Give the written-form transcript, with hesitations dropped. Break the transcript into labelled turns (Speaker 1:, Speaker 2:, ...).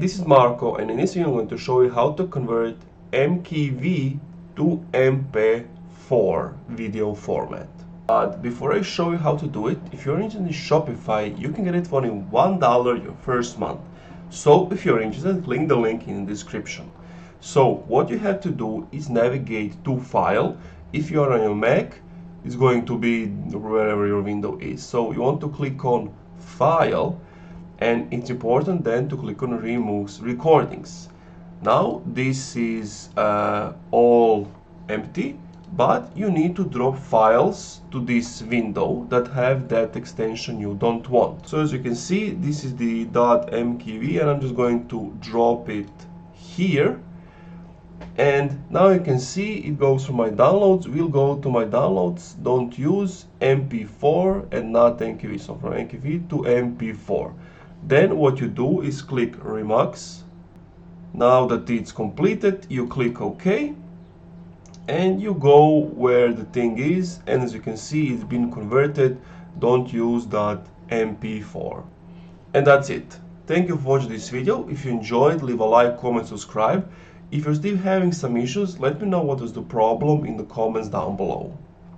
Speaker 1: this is Marco, and in this video I'm going to show you how to convert MKV to MP4 video format. But before I show you how to do it, if you're interested in Shopify, you can get it for only $1 your first month. So if you're interested, click the link in the description. So what you have to do is navigate to File. If you're on your Mac, it's going to be wherever your window is. So you want to click on File, and it's important then to click on Remove Recordings. Now this is all empty, but you need to drop files to this window that have that extension you don't want. So as you can see, this is the .mkv, and I'm just going to drop it here. And now you can see it goes from my downloads. We'll go to my downloads, don't use MP4 and not MKV, so from MKV to MP4. Then what you do is click Remux. Now that it's completed, you click OK, and you go where the thing is, and as you can see, it's been converted. Don't use that MP4. And that's it. Thank you for watching this video. If you enjoyed, leave a like, comment, subscribe. If you're still having some issues, let me know what is the problem in the comments down below.